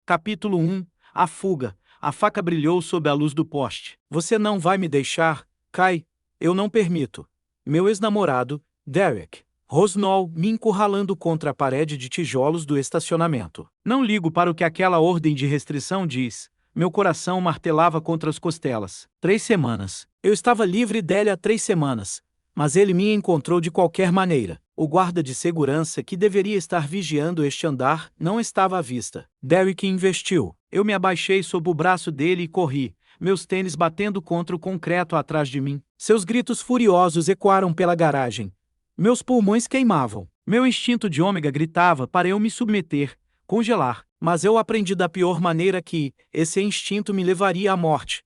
Capítulo 1. A fuga. A faca brilhou sob a luz do poste. Você não vai me deixar, Kai? Eu não permito. Meu ex-namorado, Derek Rosnall, me encurralando contra a parede de tijolos do estacionamento. Não ligo para o que aquela ordem de restrição diz. Meu coração martelava contra as costelas. 3 semanas. Eu estava livre dele há 3 semanas. Mas ele me encontrou de qualquer maneira. O guarda de segurança que deveria estar vigiando este andar não estava à vista. Derek investiu. Eu me abaixei sob o braço dele e corri, meus tênis batendo contra o concreto atrás de mim. Seus gritos furiosos ecoaram pela garagem. Meus pulmões queimavam. Meu instinto de ômega gritava para eu me submeter, congelar. Mas eu aprendi da pior maneira que esse instinto me levaria à morte.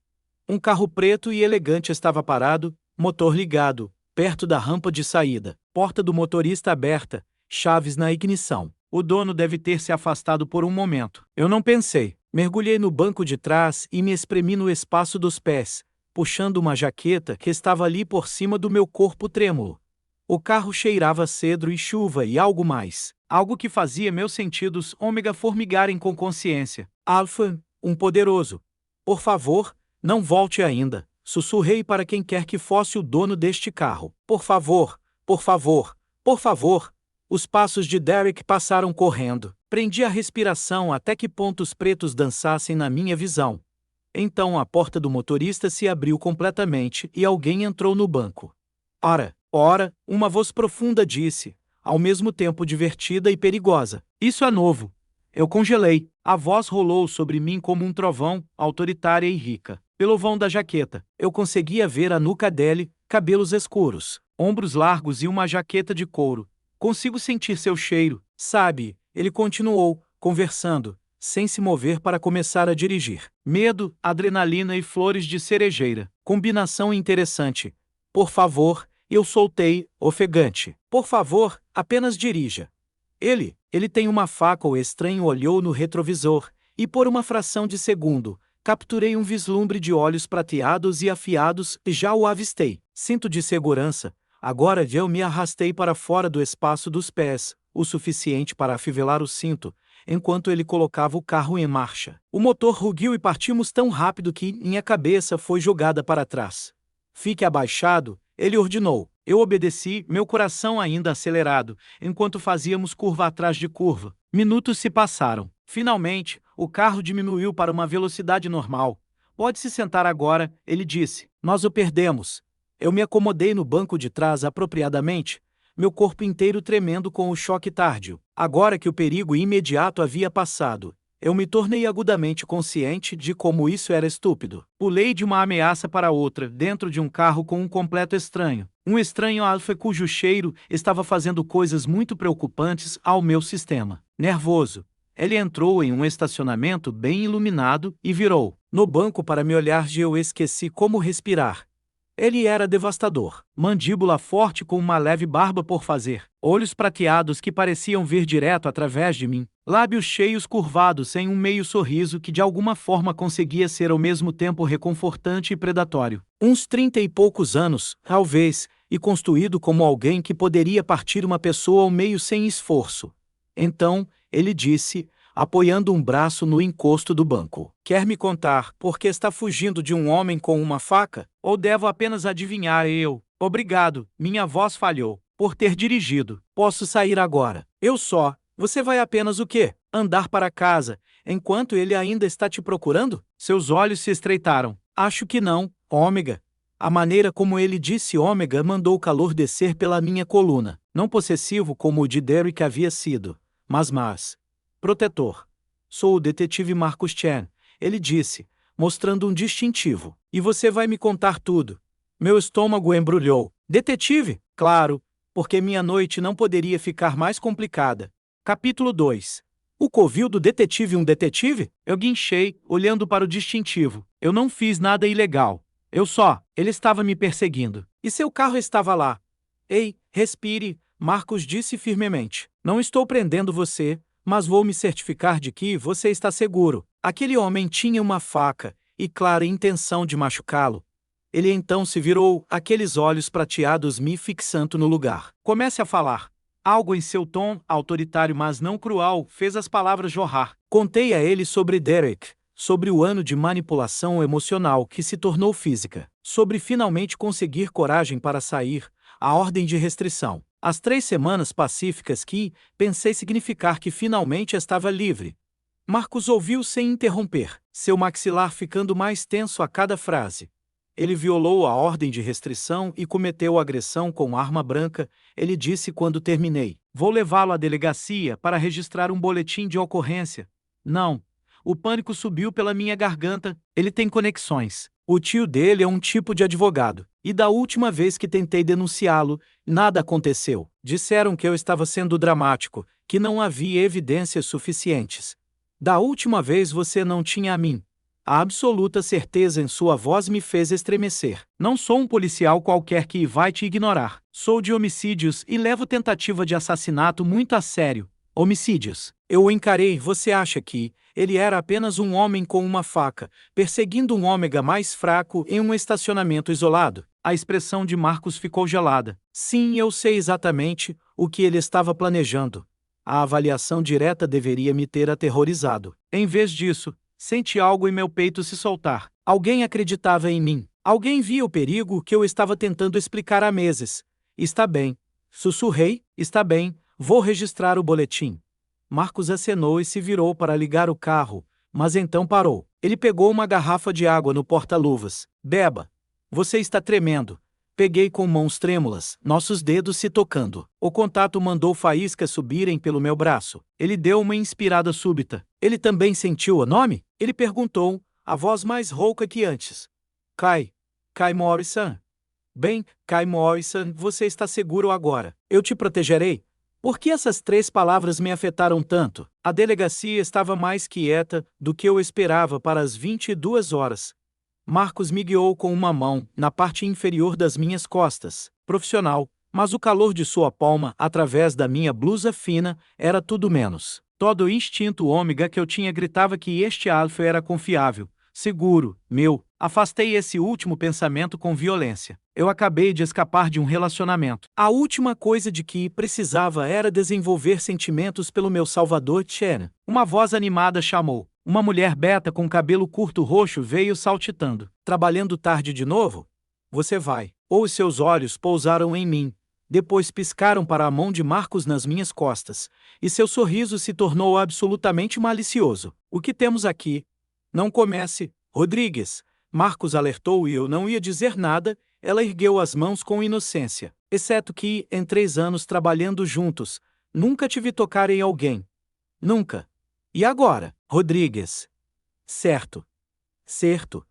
Um carro preto e elegante estava parado, motor ligado, perto da rampa de saída, porta do motorista aberta, chaves na ignição. O dono deve ter se afastado por um momento. Eu não pensei. Mergulhei no banco de trás e me espremi no espaço dos pés, puxando uma jaqueta que estava ali por cima do meu corpo trêmulo. O carro cheirava cedro e chuva e algo mais. Algo que fazia meus sentidos ômega formigarem com consciência. Alpha, um poderoso. Por favor, não volte ainda. Sussurrei para quem quer que fosse o dono deste carro. Por favor, por favor, por favor. Os passos de Derek passaram correndo. Prendi a respiração até que pontos pretos dançassem na minha visão. Então a porta do motorista se abriu completamente e alguém entrou no banco. Ora, uma voz profunda disse, ao mesmo tempo divertida e perigosa. Isso é novo. Eu congelei. A voz rolou sobre mim como um trovão, autoritária e rica. Pelo vão da jaqueta, eu conseguia ver a nuca dele, cabelos escuros, ombros largos e uma jaqueta de couro. Consigo sentir seu cheiro, sabe? Ele continuou, conversando, sem se mover para começar a dirigir. Medo, adrenalina e flores de cerejeira. Combinação interessante. Por favor, eu soltei, ofegante. Por favor, apenas dirija. Ele tem uma faca. O estranho olhou no retrovisor, e por uma fração de segundo, capturei um vislumbre de olhos prateados e afiados e já o avistei. Cinto de segurança. Agora eu me arrastei para fora do espaço dos pés, o suficiente para afivelar o cinto, enquanto ele colocava o carro em marcha. O motor rugiu e partimos tão rápido que minha cabeça foi jogada para trás. Fique abaixado, ele ordenou. Eu obedeci, meu coração ainda acelerado, enquanto fazíamos curva atrás de curva. Minutos se passaram. Finalmente, o carro diminuiu para uma velocidade normal. Pode se sentar agora, ele disse. Nós o perdemos. Eu me acomodei no banco de trás apropriadamente, meu corpo inteiro tremendo com o choque tárdio. Agora que o perigo imediato havia passado, eu me tornei agudamente consciente de como isso era estúpido. Pulei de uma ameaça para outra, dentro de um carro com um completo estranho. Um estranho alfa cujo cheiro estava fazendo coisas muito preocupantes ao meu sistema nervoso. Ele entrou em um estacionamento bem iluminado e virou no banco para me olhar e eu esqueci como respirar. Ele era devastador. Mandíbula forte com uma leve barba por fazer. Olhos prateados que pareciam vir direto através de mim. Lábios cheios curvados em um meio sorriso que de alguma forma conseguia ser ao mesmo tempo reconfortante e predatório. Uns 30 e poucos anos, talvez, e construído como alguém que poderia partir uma pessoa ao meio sem esforço. Então, ele disse, apoiando um braço no encosto do banco. Quer me contar por que está fugindo de um homem com uma faca? Ou devo apenas adivinhar? Obrigado, minha voz falhou, por ter dirigido. Posso sair agora. Você vai apenas o quê? Andar para casa, enquanto ele ainda está te procurando? Seus olhos se estreitaram. Acho que não, ômega. A maneira como ele disse ômega mandou o calor descer pela minha coluna. Não possessivo como o de Derek havia sido, mas protetor. Sou o detetive Marcus Chen, ele disse, mostrando um distintivo. E você vai me contar tudo. Meu estômago embrulhou. Detetive? Claro, porque minha noite não poderia ficar mais complicada. Capítulo 2. O covil do detetive. Um detetive? Eu guinchei, olhando para o distintivo. Eu não fiz nada ilegal. Ele estava me perseguindo. E seu carro estava lá. Ei, respire, Marcus disse firmemente. Não estou prendendo você, mas vou me certificar de que você está seguro. Aquele homem tinha uma faca e clara intenção de machucá-lo. Ele então se virou, aqueles olhos prateados me fixando no lugar. Comece a falar. Algo em seu tom, autoritário mas não cruel, fez as palavras jorrar. Contei a ele sobre Derek, sobre o ano de manipulação emocional que se tornou física, sobre finalmente conseguir coragem para sair, a ordem de restrição, as 3 semanas pacíficas que, pensei significar que finalmente estava livre. Marcus ouviu sem interromper, seu maxilar ficando mais tenso a cada frase. Ele violou a ordem de restrição e cometeu agressão com arma branca, ele disse quando terminei. Vou levá-lo à delegacia para registrar um boletim de ocorrência. Não. O pânico subiu pela minha garganta, ele tem conexões. O tio dele é um tipo de advogado. E da última vez que tentei denunciá-lo, nada aconteceu. Disseram que eu estava sendo dramático, que não havia evidências suficientes. Da última vez você não tinha a mim. A absoluta certeza em sua voz me fez estremecer. Não sou um policial qualquer que vai te ignorar. Sou de homicídios e levo tentativa de assassinato muito a sério. Homicídios. Eu o encarei. Você acha que ele era apenas um homem com uma faca, perseguindo um ômega mais fraco em um estacionamento isolado? A expressão de Marcus ficou gelada. Sim, eu sei exatamente o que ele estava planejando. A avaliação direta deveria me ter aterrorizado. Em vez disso, senti algo em meu peito se soltar. Alguém acreditava em mim. Alguém via o perigo que eu estava tentando explicar há meses. Está bem. Sussurrei. Está bem. Vou registrar o boletim. Marcus acenou e se virou para ligar o carro, mas então parou. Ele pegou uma garrafa de água no porta-luvas. Beba. Você está tremendo. Peguei com mãos trêmulas, nossos dedos se tocando. O contato mandou faíscas subirem pelo meu braço. Ele deu uma inspirada súbita. Ele também sentiu o nome? Ele perguntou, a voz mais rouca que antes. Kai Morrison. Bem, Kai Morrison, você está seguro agora. Eu te protegerei. Por que essas 3 palavras me afetaram tanto? A delegacia estava mais quieta do que eu esperava para as 22 horas. Marcus me guiou com uma mão, na parte inferior das minhas costas. Profissional, mas o calor de sua palma, através da minha blusa fina, era tudo menos. Todo o instinto ômega que eu tinha gritava que este alfa era confiável, seguro, meu. Afastei esse último pensamento com violência. Eu acabei de escapar de um relacionamento. A última coisa de que precisava era desenvolver sentimentos pelo meu salvador Chen. Uma voz animada chamou. Uma mulher beta com cabelo curto roxo veio saltitando. Trabalhando tarde de novo? Você vai. Ou os seus olhos pousaram em mim. Depois piscaram para a mão de Marcus nas minhas costas. E seu sorriso se tornou absolutamente malicioso. O que temos aqui? Não comece, Rodrigues. Marcus alertou e eu não ia dizer nada. Ela ergueu as mãos com inocência. Exceto que, em 3 anos trabalhando juntos, nunca te vi tocar em alguém. Nunca. E agora, Rodrigues? Certo. Certo.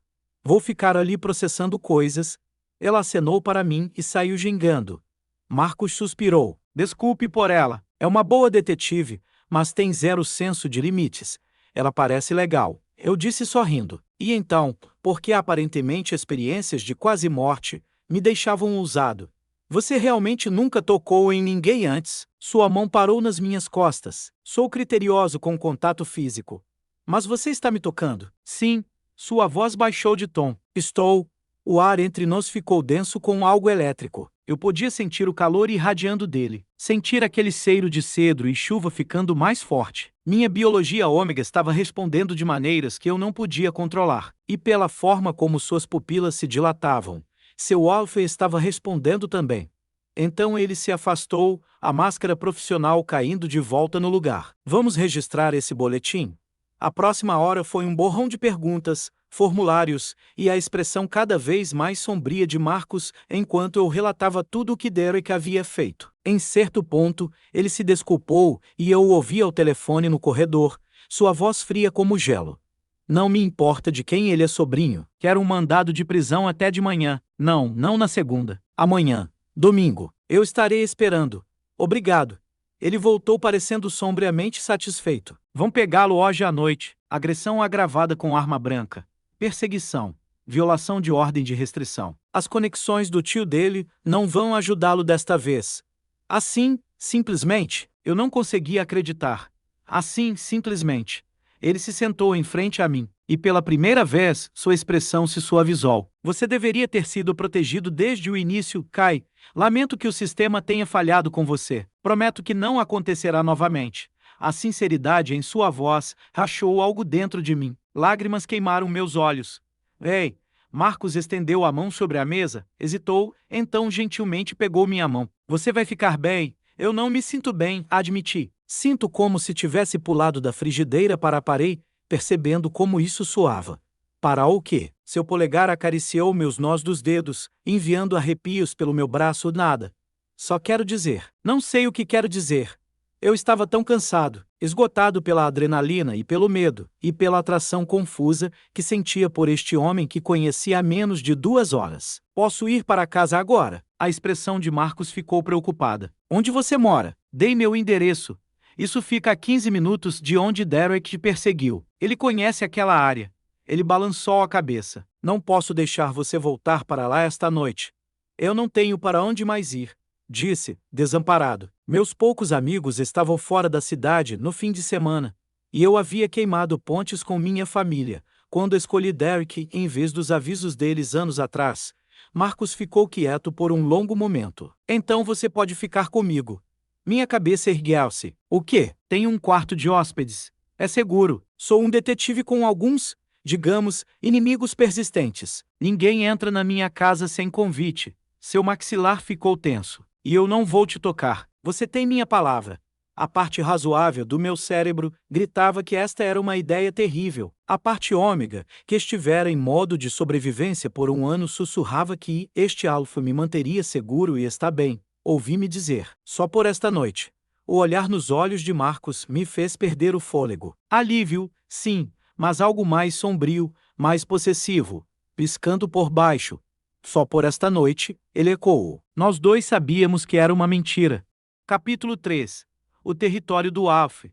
Vou ficar ali processando coisas. Ela acenou para mim e saiu gingando. Marcus suspirou. Desculpe por ela. É uma boa detetive, mas tem 0 senso de limites. Ela parece legal. Eu disse sorrindo. E então, porque aparentemente experiências de quase morte me deixavam ousado. Você realmente nunca tocou em ninguém antes? Sua mão parou nas minhas costas. Sou criterioso com contato físico. Mas você está me tocando? Sim. Sua voz baixou de tom. Estou. O ar entre nós ficou denso com algo elétrico. Eu podia sentir o calor irradiando dele. Sentir aquele cheiro de cedro e chuva ficando mais forte. Minha biologia ômega estava respondendo de maneiras que eu não podia controlar. E pela forma como suas pupilas se dilatavam, seu alfa estava respondendo também. Então ele se afastou, a máscara profissional caindo de volta no lugar. Vamos registrar esse boletim? A próxima hora foi um borrão de perguntas, formulários, e a expressão cada vez mais sombria de Marcus enquanto eu relatava tudo o que Derek havia feito. Em certo ponto, ele se desculpou e eu o ouvi ao telefone no corredor, sua voz fria como gelo. Não me importa de quem ele é sobrinho. Quero um mandado de prisão até de manhã. Não na segunda. Amanhã. Domingo. Eu estarei esperando. Obrigado. Ele voltou parecendo sombriamente satisfeito. Vão pegá-lo hoje à noite. Agressão agravada com arma branca. Perseguição. Violação de ordem de restrição. As conexões do tio dele não vão ajudá-lo desta vez. Assim, simplesmente, eu não conseguia acreditar. Assim, simplesmente. Ele se sentou em frente a mim, e pela primeira vez, sua expressão se suavizou. Você deveria ter sido protegido desde o início, Kai. Lamento que o sistema tenha falhado com você. Prometo que não acontecerá novamente. A sinceridade em sua voz rachou algo dentro de mim. Lágrimas queimaram meus olhos. Ei! Marcos estendeu a mão sobre a mesa, hesitou, então gentilmente pegou minha mão. Você vai ficar bem? Eu não me sinto bem, admiti. Sinto como se tivesse pulado da frigideira para a parede, percebendo como isso soava. Para o quê? Seu polegar acariciou meus nós dos dedos, enviando arrepios pelo meu braço. Nada. Só quero dizer. Não sei o que quero dizer. Eu estava tão cansado, esgotado pela adrenalina e pelo medo, e pela atração confusa que sentia por este homem que conhecia há menos de 2 horas. Posso ir para casa agora? A expressão de Marcos ficou preocupada. Onde você mora? Dei meu endereço. Isso fica a 15 minutos de onde Derek te perseguiu. Ele conhece aquela área. Ele balançou a cabeça. Não posso deixar você voltar para lá esta noite. Eu não tenho para onde mais ir, disse, desamparado. Meus poucos amigos estavam fora da cidade no fim de semana, e eu havia queimado pontes com minha família, quando escolhi Derek em vez dos avisos deles anos atrás. Marcos ficou quieto por um longo momento. Então você pode ficar comigo. Minha cabeça ergueu-se. O quê? Tenho um quarto de hóspedes. É seguro. Sou um detetive com alguns, digamos, inimigos persistentes. Ninguém entra na minha casa sem convite. Seu maxilar ficou tenso. E eu não vou te tocar. Você tem minha palavra. A parte razoável do meu cérebro gritava que esta era uma ideia terrível. A parte ômega, que estivera em modo de sobrevivência por um ano, sussurrava que este alfa me manteria seguro e está bem. Ouvi-me dizer, só por esta noite. O olhar nos olhos de Marcos me fez perder o fôlego. Alívio, sim, mas algo mais sombrio, mais possessivo, piscando por baixo. Só por esta noite, ele ecoou. Nós dois sabíamos que era uma mentira. Capítulo 3. O território do Alf.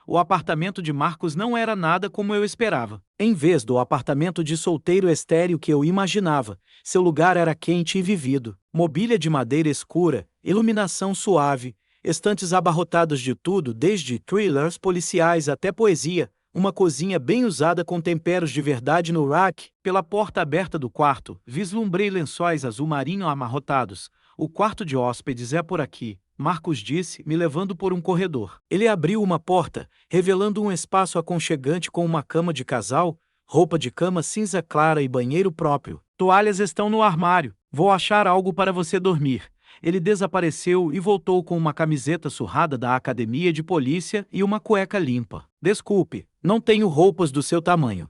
O apartamento de Marcos não era nada como eu esperava. Em vez do apartamento de solteiro estéril que eu imaginava, seu lugar era quente e vivido. Mobília de madeira escura, iluminação suave, estantes abarrotados de tudo, desde thrillers policiais até poesia, uma cozinha bem usada com temperos de verdade no rack. Pela porta aberta do quarto, vislumbrei lençóis azul marinho amarrotados. O quarto de hóspedes é por aqui, Marcos disse, me levando por um corredor. Ele abriu uma porta, revelando um espaço aconchegante com uma cama de casal, roupa de cama cinza clara e banheiro próprio. Toalhas estão no armário. Vou achar algo para você dormir. Ele desapareceu e voltou com uma camiseta surrada da academia de polícia e uma cueca limpa. Desculpe, não tenho roupas do seu tamanho.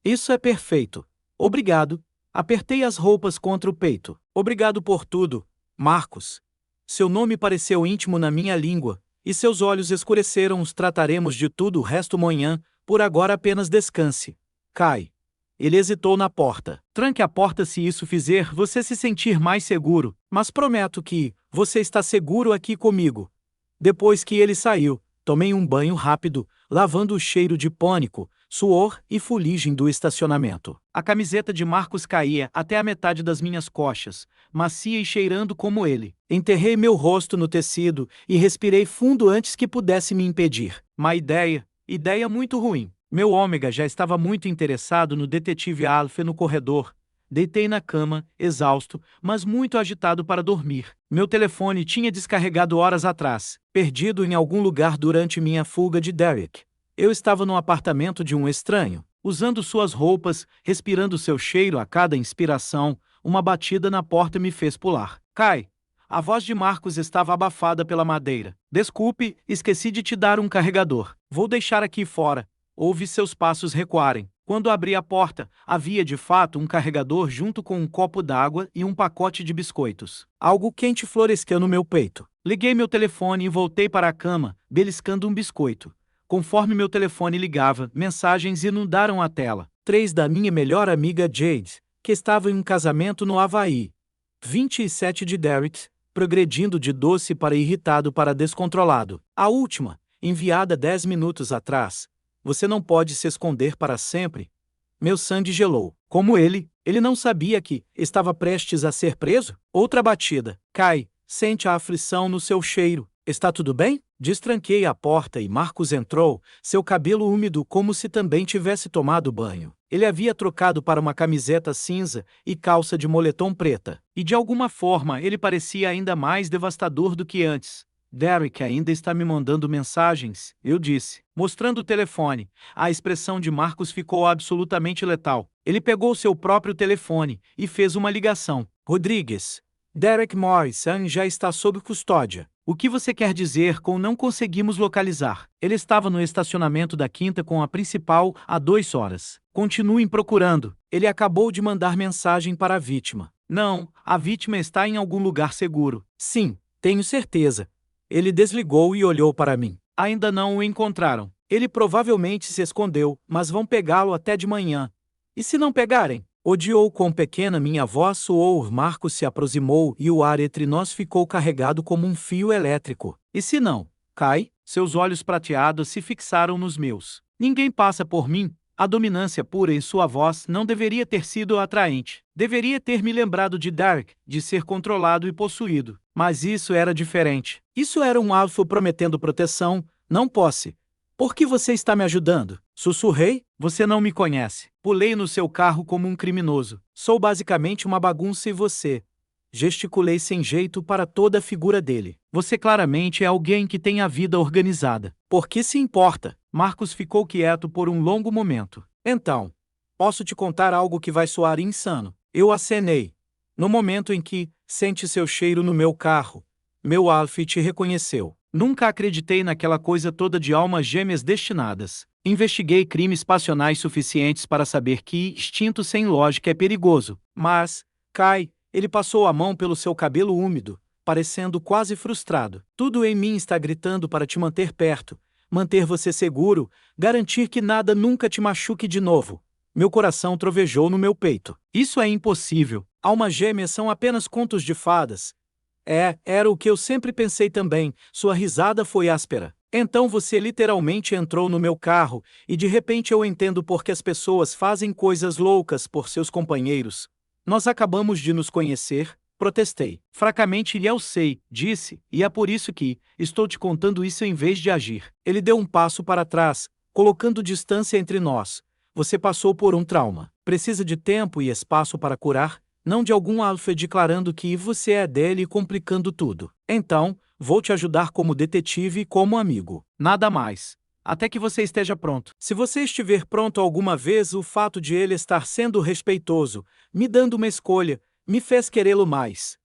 Isso é perfeito. Obrigado. Apertei as roupas contra o peito. Obrigado por tudo, Marcos. Seu nome pareceu íntimo na minha língua, e seus olhos escureceram. Os trataremos de tudo o resto amanhã, por agora apenas descanse. Kai. Ele hesitou na porta. Tranque a porta se isso fizer você se sentir mais seguro, mas prometo que você está seguro aqui comigo. Depois que ele saiu, tomei um banho rápido, lavando o cheiro de pânico, suor e fuligem do estacionamento. A camiseta de Marcos caía até a metade das minhas coxas, macia e cheirando como ele. Enterrei meu rosto no tecido e respirei fundo antes que pudesse me impedir. Má ideia, ideia muito ruim. Meu ômega já estava muito interessado no detetive Alf no corredor. Deitei na cama, exausto, mas muito agitado para dormir. Meu telefone tinha descarregado horas atrás, perdido em algum lugar durante minha fuga de Derek. Eu estava no apartamento de um estranho, usando suas roupas, respirando seu cheiro a cada inspiração. Uma batida na porta me fez pular. Kai! A voz de Marcos estava abafada pela madeira. Desculpe, esqueci de te dar um carregador. Vou deixar aqui fora. Ouvi seus passos recuarem. Quando abri a porta, havia de fato um carregador junto com um copo d'água e um pacote de biscoitos. Algo quente floresceu no meu peito. Liguei meu telefone e voltei para a cama, beliscando um biscoito. Conforme meu telefone ligava, mensagens inundaram a tela. 3 da minha melhor amiga Jade, que estava em um casamento no Havaí. 27 de Derek, progredindo de doce para irritado para descontrolado. A última, enviada 10 minutos atrás. Você não pode se esconder para sempre. Meu sangue gelou. Como ele não sabia que estava prestes a ser preso? Outra batida. Kai, sente a aflição no seu cheiro. Está tudo bem? Destranquei a porta e Marcos entrou, seu cabelo úmido como se também tivesse tomado banho. Ele havia trocado para uma camiseta cinza e calça de moletom preta. E de alguma forma ele parecia ainda mais devastador do que antes. Derek ainda está me mandando mensagens, eu disse, mostrando o telefone. A expressão de Marcos ficou absolutamente letal. Ele pegou seu próprio telefone e fez uma ligação. Rodrigues, Derek Morrison já está sob custódia. O que você quer dizer com não conseguimos localizar? Ele estava no estacionamento da quinta com a principal há 2 horas. Continuem procurando. Ele acabou de mandar mensagem para a vítima. Não, a vítima está em algum lugar seguro. Sim, tenho certeza. Ele desligou e olhou para mim. Ainda não o encontraram. Ele provavelmente se escondeu, mas vão pegá-lo até de manhã. E se não pegarem? Odiou quão pequena minha voz soou. Marcos se aproximou e o ar entre nós ficou carregado como um fio elétrico. E se não? Kai? Seus olhos prateados se fixaram nos meus. Ninguém passa por mim. A dominância pura em sua voz não deveria ter sido atraente. Deveria ter me lembrado de Derek, de ser controlado e possuído. Mas isso era diferente. Isso era um alfa prometendo proteção, não posse. Por que você está me ajudando? Sussurrei. Você não me conhece. Pulei no seu carro como um criminoso. Sou basicamente uma bagunça e você. Gesticulei sem jeito para toda a figura dele. Você claramente é alguém que tem a vida organizada. Por que se importa? Marcos ficou quieto por um longo momento. Então, posso te contar algo que vai soar insano. Eu acenei. No momento em que sente seu cheiro no meu carro, meu Alf te reconheceu. Nunca acreditei naquela coisa toda de almas gêmeas destinadas. Investiguei crimes passionais suficientes para saber que instinto sem lógica é perigoso. Mas, Kai, ele passou a mão pelo seu cabelo úmido, parecendo quase frustrado. Tudo em mim está gritando para te manter perto, manter você seguro, garantir que nada nunca te machuque de novo. Meu coração trovejou no meu peito. Isso é impossível. Almas gêmeas são apenas contos de fadas. Era o que eu sempre pensei também. Sua risada foi áspera. Então você literalmente entrou no meu carro, e de repente eu entendo por que as pessoas fazem coisas loucas por seus companheiros. Nós acabamos de nos conhecer, protestei. Fracamente eu sei, disse, e é por isso que estou te contando isso em vez de agir. Ele deu um passo para trás, colocando distância entre nós. Você passou por um trauma. Precisa de tempo e espaço para curar, não de algum alfa declarando que você é dele e complicando tudo. Então, vou te ajudar como detetive e como amigo. Nada mais. Até que você esteja pronto. Se você estiver pronto alguma vez, o fato de ele estar sendo respeitoso, me dando uma escolha, me fez querê-lo mais.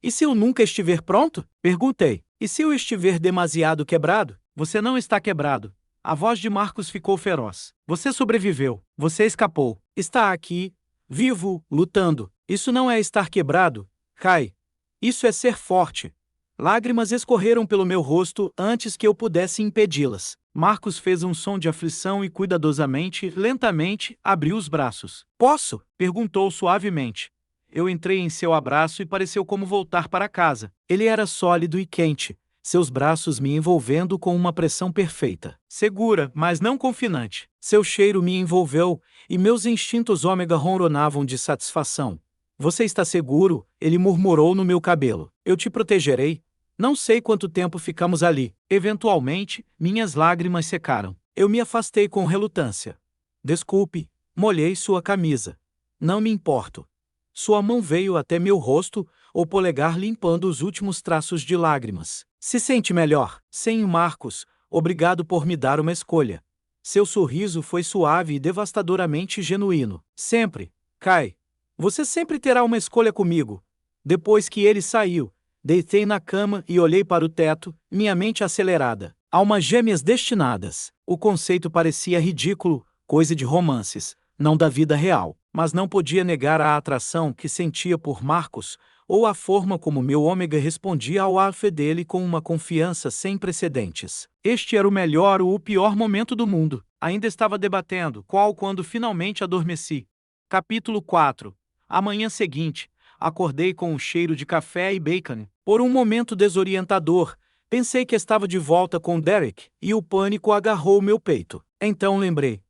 E se eu nunca estiver pronto? Perguntei. E se eu estiver demasiado quebrado? Você não está quebrado. A voz de Marcos ficou feroz. Você sobreviveu. Você escapou. Está aqui, vivo, lutando. Isso não é estar quebrado, Kai. Isso é ser forte. Lágrimas escorreram pelo meu rosto antes que eu pudesse impedi-las. Marcos fez um som de aflição e cuidadosamente, lentamente, abriu os braços. Posso? Perguntou suavemente. Eu entrei em seu abraço e pareceu como voltar para casa. Ele era sólido e quente, seus braços me envolvendo com uma pressão perfeita. Segura, mas não confinante. Seu cheiro me envolveu, e meus instintos ômega ronronavam de satisfação. Você está seguro? Ele murmurou no meu cabelo. Eu te protegerei. Não sei quanto tempo ficamos ali. Eventualmente, minhas lágrimas secaram. Eu me afastei com relutância. Desculpe, molhei sua camisa. Não me importo. Sua mão veio até meu rosto, o polegar limpando os últimos traços de lágrimas. Se sente melhor? Sim, Marcos, obrigado por me dar uma escolha. Seu sorriso foi suave e devastadoramente genuíno. Sempre, Kai. Você sempre terá uma escolha comigo. Depois que ele saiu, deitei na cama e olhei para o teto, minha mente acelerada. Almas gêmeas destinadas. O conceito parecia ridículo, coisa de romances, não da vida real. Mas não podia negar a atração que sentia por Marcos, ou a forma como meu ômega respondia ao alfa dele com uma confiança sem precedentes. Este era o melhor ou o pior momento do mundo. Ainda estava debatendo qual quando finalmente adormeci. Capítulo 4. A manhã seguinte, acordei com um cheiro de café e bacon. Por um momento desorientador, pensei que estava de volta com Derek, e o pânico agarrou meu peito. Então lembrei.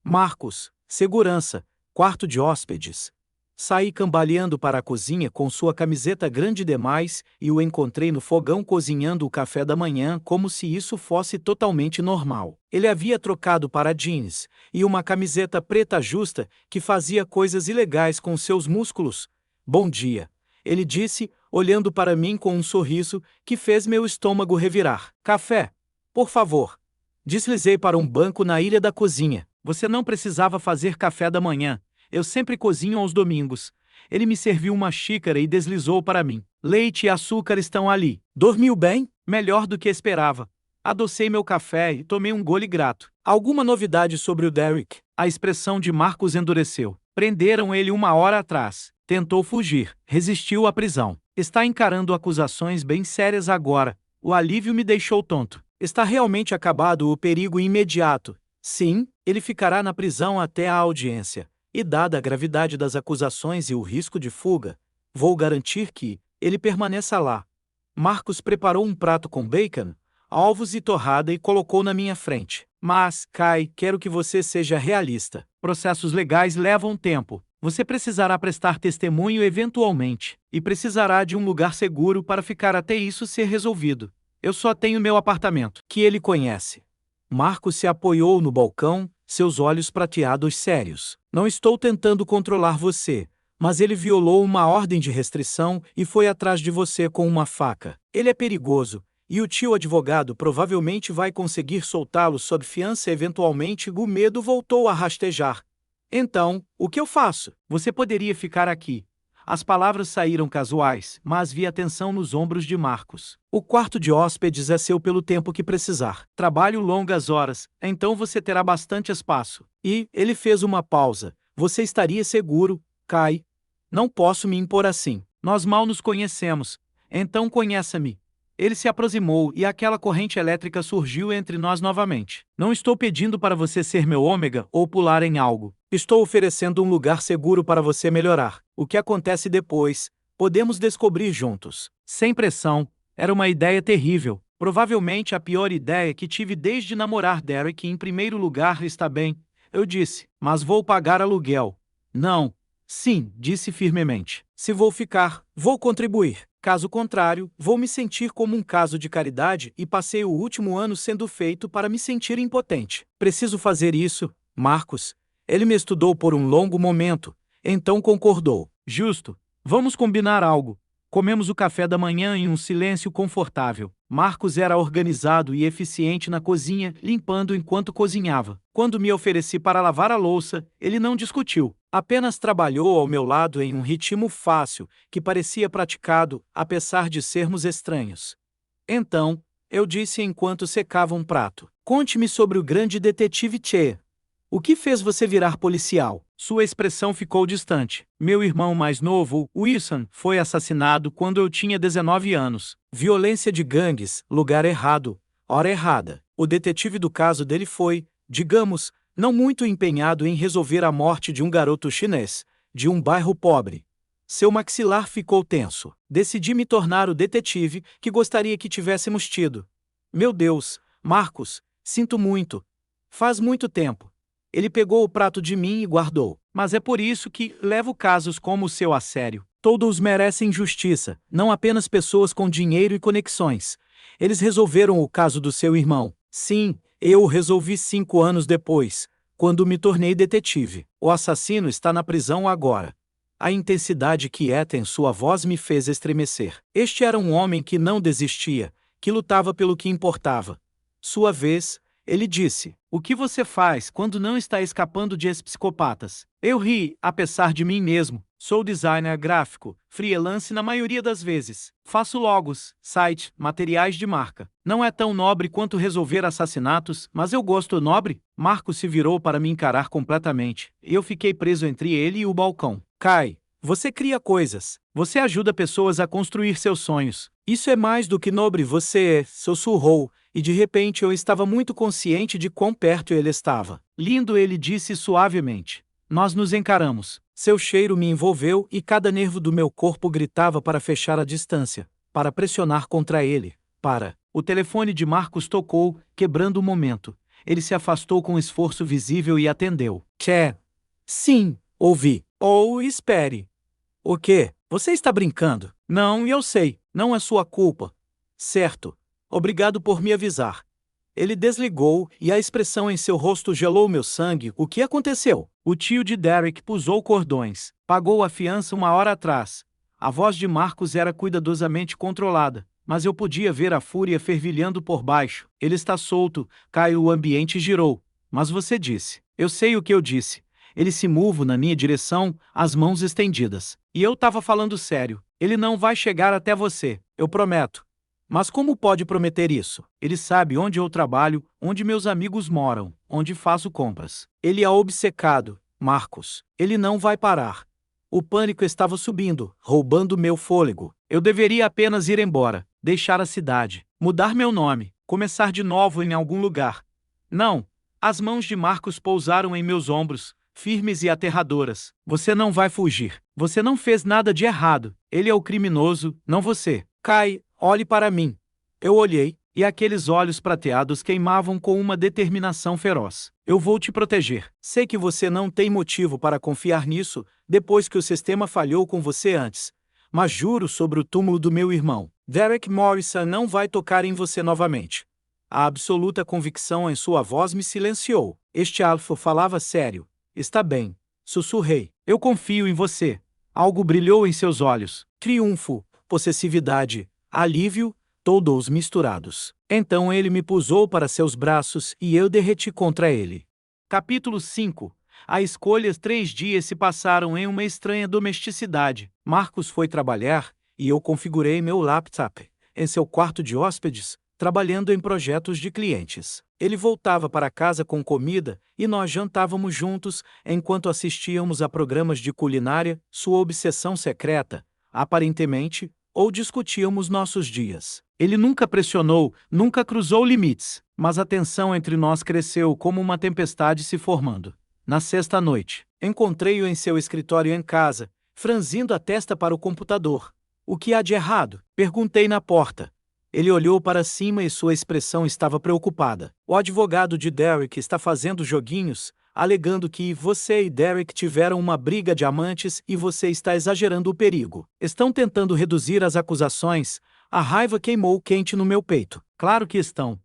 Marcos, segurança, quarto de hóspedes. Saí cambaleando para a cozinha com sua camiseta grande demais e o encontrei no fogão cozinhando o café da manhã como se isso fosse totalmente normal. Ele havia trocado para jeans e uma camiseta preta justa que fazia coisas ilegais com seus músculos. Bom dia, ele disse, olhando para mim com um sorriso que fez meu estômago revirar. Café, por favor. Deslizei para um banco na ilha da cozinha. Você não precisava fazer café da manhã. Eu sempre cozinho aos domingos. Ele me serviu uma xícara e deslizou para mim. Leite e açúcar estão ali. Dormiu bem? Melhor do que esperava. Adocei meu café e tomei um gole grato. Alguma novidade sobre o Derek? A expressão de Marcos endureceu. Prenderam ele 1 hora atrás. Tentou fugir. Resistiu à prisão. Está encarando acusações bem sérias agora. O alívio me deixou tonto. Está realmente acabado o perigo imediato. Sim, ele ficará na prisão até a audiência. E dada a gravidade das acusações e o risco de fuga, vou garantir que ele permaneça lá. Marcos preparou um prato com bacon, ovos e torrada e colocou na minha frente. Mas, Kai, quero que você seja realista. Processos legais levam tempo. Você precisará prestar testemunho eventualmente, e precisará de um lugar seguro para ficar até isso ser resolvido. Eu só tenho meu apartamento, que ele conhece. Marcos se apoiou no balcão, seus olhos prateados sérios. Não estou tentando controlar você, mas ele violou uma ordem de restrição e foi atrás de você com uma faca. Ele é perigoso, e o tio advogado provavelmente vai conseguir soltá-lo sob fiança eventualmente. O medo voltou a rastejar. Então, o que eu faço? Você poderia ficar aqui. As palavras saíram casuais, mas vi a tensão nos ombros de Marcos. O quarto de hóspedes é seu pelo tempo que precisar. Trabalho longas horas, então você terá bastante espaço. E, ele fez uma pausa. Você estaria seguro, Kai? Não posso me impor assim. Nós mal nos conhecemos. Então conheça-me. Ele se aproximou e aquela corrente elétrica surgiu entre nós novamente. Não estou pedindo para você ser meu ômega ou pular em algo. Estou oferecendo um lugar seguro para você melhorar. O que acontece depois, podemos descobrir juntos. Sem pressão, era uma ideia terrível. Provavelmente a pior ideia que tive desde namorar Derek. Em primeiro lugar, está bem, eu disse, mas vou pagar aluguel. Não. Sim, disse firmemente. Se vou ficar, vou contribuir. Caso contrário, vou me sentir como um caso de caridade e passei o último ano sendo feito para me sentir impotente. Preciso fazer isso, Marcos. Ele me estudou por um longo momento, então concordou. Justo. Vamos combinar algo. Comemos o café da manhã em um silêncio confortável. Marcos era organizado e eficiente na cozinha, limpando enquanto cozinhava. Quando me ofereci para lavar a louça, ele não discutiu. Apenas trabalhou ao meu lado em um ritmo fácil, que parecia praticado, apesar de sermos estranhos. Então, eu disse enquanto secava um prato. Conte-me sobre o grande detetive Che. O que fez você virar policial? Sua expressão ficou distante. Meu irmão mais novo, Wilson, foi assassinado quando eu tinha 19 anos. Violência de gangues, lugar errado, hora errada. O detetive do caso dele foi, digamos, não muito empenhado em resolver a morte de um garoto chinês, de um bairro pobre. Seu maxilar ficou tenso. Decidi me tornar o detetive que gostaria que tivéssemos tido. Meu Deus, Marcos, sinto muito. Faz muito tempo. Ele pegou o prato de mim e guardou. Mas é por isso que levo casos como o seu a sério. Todos merecem justiça, não apenas pessoas com dinheiro e conexões. Eles resolveram o caso do seu irmão. Sim, eu o resolvi 5 anos depois, quando me tornei detetive. O assassino está na prisão agora. A intensidade quieta em sua voz me fez estremecer. Este era um homem que não desistia, que lutava pelo que importava. Sua vez, ele disse, o que você faz quando não está escapando de psicopatas? Eu ri, apesar de mim mesmo. Sou designer gráfico, freelance na maioria das vezes. Faço logos, site, materiais de marca. Não é tão nobre quanto resolver assassinatos, mas eu gosto nobre. Marcos se virou para me encarar completamente. Eu fiquei preso entre ele e o balcão. Kai, você cria coisas. Você ajuda pessoas a construir seus sonhos. Isso é mais do que nobre, você sussurrou, e de repente eu estava muito consciente de quão perto ele estava. Lindo, ele disse suavemente. Nós nos encaramos. Seu cheiro me envolveu e cada nervo do meu corpo gritava para fechar a distância, para pressionar contra ele, para... O telefone de Marcos tocou, quebrando o momento. Ele se afastou com esforço visível e atendeu. Che. Sim, ouvi. Oh, espere. O quê? Você está brincando? Não, eu sei. Não é sua culpa. Certo. Obrigado por me avisar. Ele desligou e a expressão em seu rosto gelou meu sangue. O que aconteceu? O tio de Derek pusou cordões. Pagou a fiança 1 hora atrás. A voz de Marcos era cuidadosamente controlada, mas eu podia ver a fúria fervilhando por baixo. Ele está solto. Caio, o ambiente girou. Mas você disse. Eu sei o que eu disse. Ele se move na minha direção, as mãos estendidas. E eu estava falando sério. Ele não vai chegar até você, eu prometo. Mas como pode prometer isso? Ele sabe onde eu trabalho, onde meus amigos moram, onde faço compras. Ele é obcecado, Marcos. Ele não vai parar. O pânico estava subindo, roubando meu fôlego. Eu deveria apenas ir embora, deixar a cidade, mudar meu nome, começar de novo em algum lugar. Não. As mãos de Marcos pousaram em meus ombros, firmes e aterradoras. Você não vai fugir. Você não fez nada de errado. Ele é o criminoso, não você. Kai, olhe para mim. Eu olhei, e aqueles olhos prateados queimavam com uma determinação feroz. Eu vou te proteger. Sei que você não tem motivo para confiar nisso, depois que o sistema falhou com você antes. Mas juro sobre o túmulo do meu irmão, Derek Morrison não vai tocar em você novamente. A absoluta convicção em sua voz me silenciou. Este alfa falava sério. Está bem, sussurrei. Eu confio em você. Algo brilhou em seus olhos. Triunfo, possessividade, alívio, todos misturados. Então ele me pusou para seus braços e eu derreti contra ele. Capítulo 5. A escolhas 3 dias se passaram em uma estranha domesticidade. Marcos foi trabalhar e eu configurei meu laptop em seu quarto de hóspedes, trabalhando em projetos de clientes. Ele voltava para casa com comida e nós jantávamos juntos enquanto assistíamos a programas de culinária, sua obsessão secreta, aparentemente, ou discutíamos nossos dias. Ele nunca pressionou, nunca cruzou limites, mas a tensão entre nós cresceu como uma tempestade se formando. Na sexta noite, encontrei-o em seu escritório em casa, franzindo a testa para o computador. O que há de errado? Perguntei na porta. Ele olhou para cima e sua expressão estava preocupada. O advogado de Derek está fazendo joguinhos, alegando que você e Derek tiveram uma briga de amantes e você está exagerando o perigo. Estão tentando reduzir as acusações. A raiva queimou quente no meu peito. Claro que estão.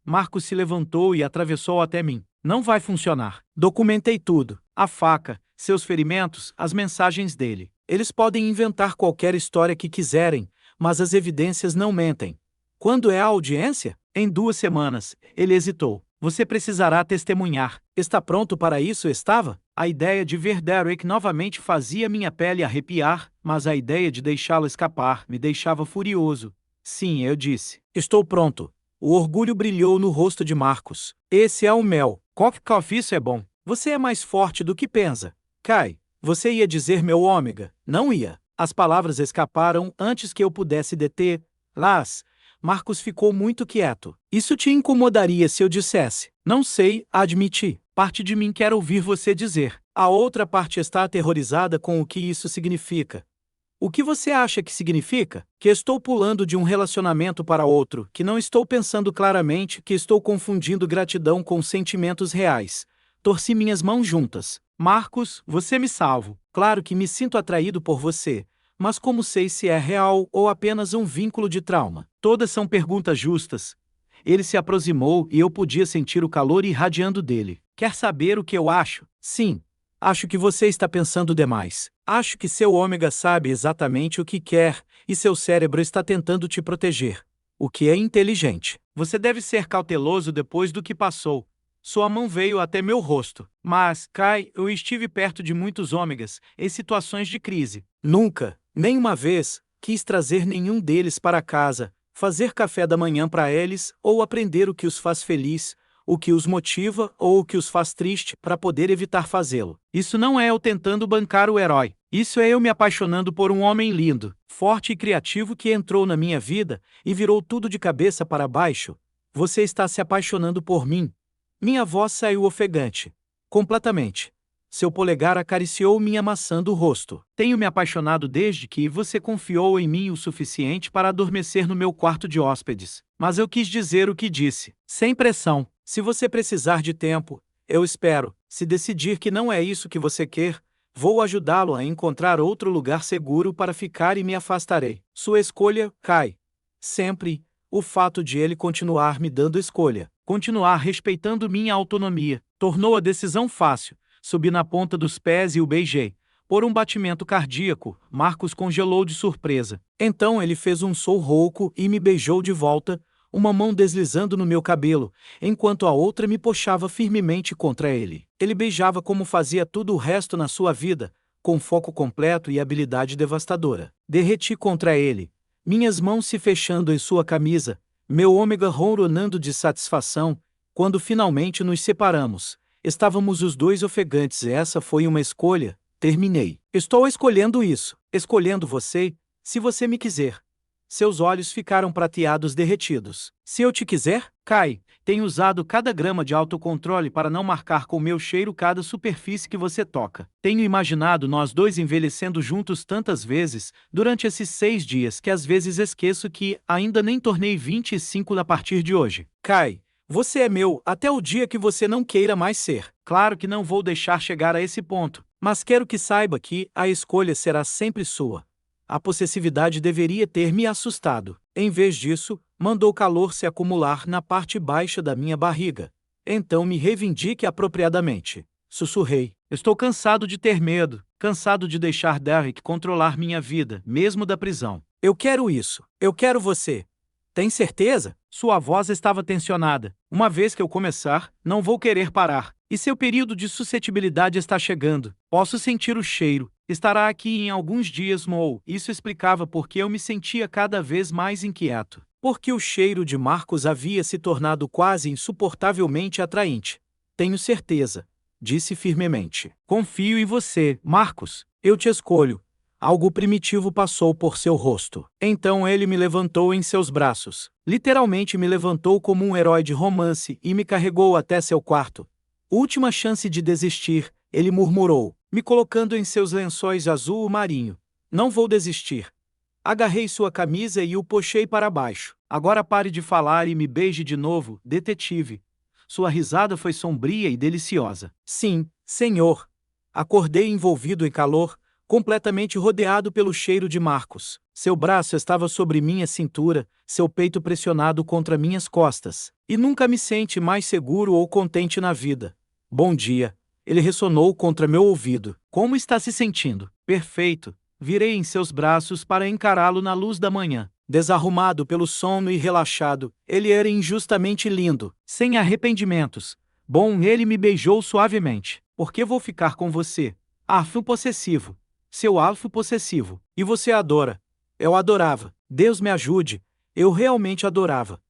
Marcos se levantou e atravessou até mim. Não vai funcionar. Documentei tudo. A faca, seus ferimentos, as mensagens dele. Eles podem inventar qualquer história que quiserem, mas as evidências não mentem. Quando é a audiência? Em 2 semanas. Ele hesitou. Você precisará testemunhar. Está pronto para isso? Estava? A ideia de ver Derek novamente fazia minha pele arrepiar, mas a ideia de deixá-lo escapar me deixava furioso. Sim, eu disse. Estou pronto. O orgulho brilhou no rosto de Marcos. Esse é o mel. Coffee, isso é bom. Você é mais forte do que pensa. Kai, você ia dizer meu ômega. Não ia. As palavras escaparam antes que eu pudesse deter. Marcos ficou muito quieto. Isso te incomodaria se eu dissesse? Não sei, admiti. Parte de mim quer ouvir você dizer. A outra parte está aterrorizada com o que isso significa. O que você acha que significa? Que estou pulando de um relacionamento para outro, que não estou pensando claramente, que estou confundindo gratidão com sentimentos reais. Torci minhas mãos juntas. Marcos, você me salva. Claro que me sinto atraído por você. Mas como sei se é real ou apenas um vínculo de trauma? Todas são perguntas justas. Ele se aproximou e eu podia sentir o calor irradiando dele. Quer saber o que eu acho? Sim. Acho que você está pensando demais. Acho que seu ômega sabe exatamente o que quer e seu cérebro está tentando te proteger. O que é inteligente. Você deve ser cauteloso depois do que passou. Sua mão veio até meu rosto. Mas, Kai, eu estive perto de muitos ômegas em situações de crise. Nunca, nem uma vez, quis trazer nenhum deles para casa, fazer café da manhã para eles ou aprender o que os faz feliz, o que os motiva ou o que os faz triste para poder evitar fazê-lo. Isso não é eu tentando bancar o herói. Isso é eu me apaixonando por um homem lindo, forte e criativo que entrou na minha vida e virou tudo de cabeça para baixo. Você está se apaixonando por mim. Minha voz saiu ofegante. Completamente. Seu polegar acariciou minha maçã do rosto. Tenho me apaixonado desde que você confiou em mim o suficiente para adormecer no meu quarto de hóspedes. Mas eu quis dizer o que disse. Sem pressão. Se você precisar de tempo, eu espero. Se decidir que não é isso que você quer, Vou ajudá-lo a encontrar outro lugar seguro para ficar e me afastarei. Sua escolha, Kai. Sempre, o fato de ele continuar me dando escolha, continuar respeitando minha autonomia, tornou a decisão fácil. Subi na ponta dos pés e o beijei. Por um batimento cardíaco, Marcos congelou de surpresa. Então ele fez um som rouco e me beijou de volta, uma mão deslizando no meu cabelo, enquanto a outra me puxava firmemente contra ele. Ele beijava como fazia tudo o resto na sua vida, com foco completo e habilidade devastadora. Derreti contra ele, minhas mãos se fechando em sua camisa, meu ômega ronronando de satisfação. Quando finalmente nos separamos, estávamos os dois ofegantes e essa foi uma escolha. Terminei. Estou escolhendo isso, escolhendo você, se você me quiser. Seus olhos ficaram prateados derretidos. Se eu te quiser, Kai, tenho usado cada grama de autocontrole para não marcar com meu cheiro cada superfície que você toca. Tenho imaginado nós dois envelhecendo juntos tantas vezes durante esses 6 dias que às vezes esqueço que ainda nem tornei 25 a partir de hoje. Kai, você é meu até o dia que você não queira mais ser. Claro que não vou deixar chegar a esse ponto, mas quero que saiba que a escolha será sempre sua. A possessividade deveria ter me assustado. Em vez disso, mandou calor se acumular na parte baixa da minha barriga. Então me reivindique apropriadamente. Sussurrei. Estou cansado de ter medo, cansado de deixar Derek controlar minha vida, mesmo da prisão. Eu quero isso. Eu quero você. Tem certeza? Sua voz estava tensionada. Uma vez que eu começar, não vou querer parar. E seu período de suscetibilidade está chegando. Posso sentir o cheiro. Estará aqui em alguns dias, Mo. Isso explicava por que eu me sentia cada vez mais inquieto. Porque o cheiro de Marcos havia se tornado quase insuportavelmente atraente. Tenho certeza, disse firmemente. Confio em você, Marcos. Eu te escolho. Algo primitivo passou por seu rosto. Então ele me levantou em seus braços. Literalmente me levantou como um herói de romance e me carregou até seu quarto. Última chance de desistir, ele murmurou, me colocando em seus lençóis azul marinho. Não vou desistir. Agarrei sua camisa e o puxei para baixo. Agora pare de falar e me beije de novo, detetive. Sua risada foi sombria e deliciosa. Sim, senhor. Acordei envolvido em calor, completamente rodeado pelo cheiro de Marcos. Seu braço estava sobre minha cintura, seu peito pressionado contra minhas costas. E nunca me senti mais seguro ou contente na vida. Bom dia. Ele ressonou contra meu ouvido. Como está se sentindo? Perfeito. Virei em seus braços para encará-lo na luz da manhã. Desarrumado pelo sono e relaxado, ele era injustamente lindo, sem arrependimentos. Bom, ele me beijou suavemente. Por que vou ficar com você? Alfa possessivo. Seu alfa possessivo. E você adora. Eu adorava. Deus me ajude. Eu realmente adorava.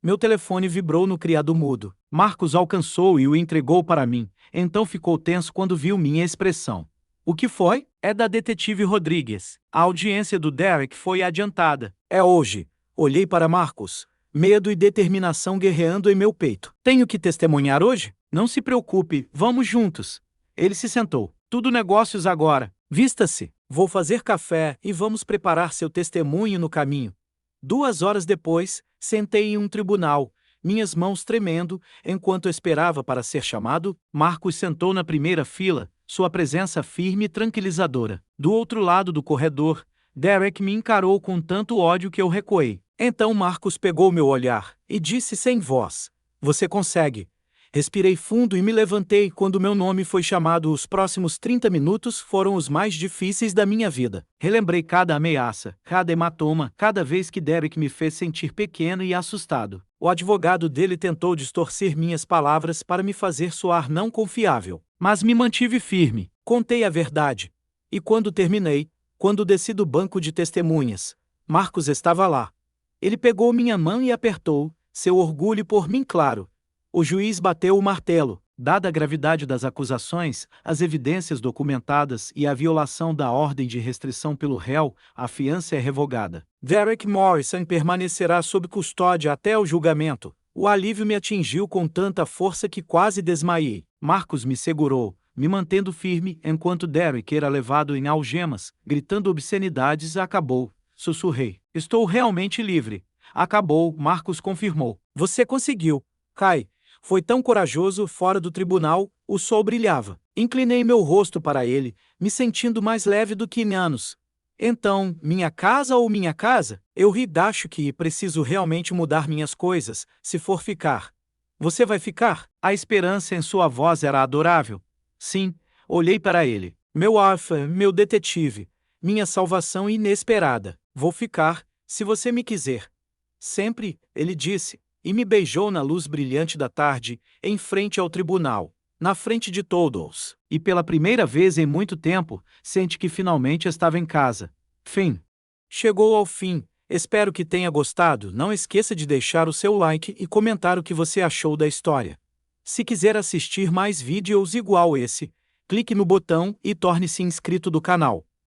Meu telefone vibrou no criado mudo. Marcos alcançou e o entregou para mim. Então ficou tenso quando viu minha expressão. O que foi? É da detetive Rodrigues. A audiência do Derek foi adiantada. É hoje. Olhei para Marcos. Medo e determinação guerreando em meu peito. Tenho que testemunhar hoje? Não se preocupe, vamos juntos. Ele se sentou. Tudo negócios agora. Vista-se. Vou fazer café e vamos preparar seu testemunho no caminho. 2 horas depois, sentei em um tribunal, minhas mãos tremendo, enquanto esperava para ser chamado. Marcos sentou na primeira fila, sua presença firme e tranquilizadora. Do outro lado do corredor, Derek me encarou com tanto ódio que eu recuei. Então Marcos pegou meu olhar e disse sem voz: Você consegue. Respirei fundo e me levantei quando meu nome foi chamado. Os próximos 30 minutos foram os mais difíceis da minha vida. Relembrei cada ameaça, cada hematoma, cada vez que Derek me fez sentir pequeno e assustado. O advogado dele tentou distorcer minhas palavras para me fazer soar não confiável. Mas me mantive firme, contei a verdade. E quando terminei, quando desci do banco de testemunhas, Marcos estava lá. Ele pegou minha mão e apertou, seu orgulho por mim claro. O juiz bateu o martelo. Dada a gravidade das acusações, as evidências documentadas e a violação da ordem de restrição pelo réu, a fiança é revogada. Derek Morrison permanecerá sob custódia até o julgamento. O alívio me atingiu com tanta força que quase desmaiei. Marcos me segurou, me mantendo firme enquanto Derek era levado em algemas, gritando obscenidades. Acabou. Sussurrei. Estou realmente livre. Acabou, Marcos confirmou. Você conseguiu. Kai. Foi tão corajoso fora do tribunal, O sol brilhava. Inclinei meu rosto para ele, me sentindo mais leve do que anos. Então, minha casa ou minha casa? Eu ri, acho que preciso realmente mudar minhas coisas, se for ficar. Você vai ficar? A esperança em sua voz era adorável. Sim, olhei para ele. Meu alfa, meu detetive. Minha salvação inesperada. Vou ficar, se você me quiser. Sempre, ele disse, e me beijou na luz brilhante da tarde, em frente ao tribunal. Na frente de todos. E pela primeira vez em muito tempo, sente que finalmente estava em casa. Fim. Chegou ao fim. Espero que tenha gostado. Não esqueça de deixar o seu like e comentar o que você achou da história. Se quiser assistir mais vídeos igual esse, clique no botão e torne-se inscrito do canal.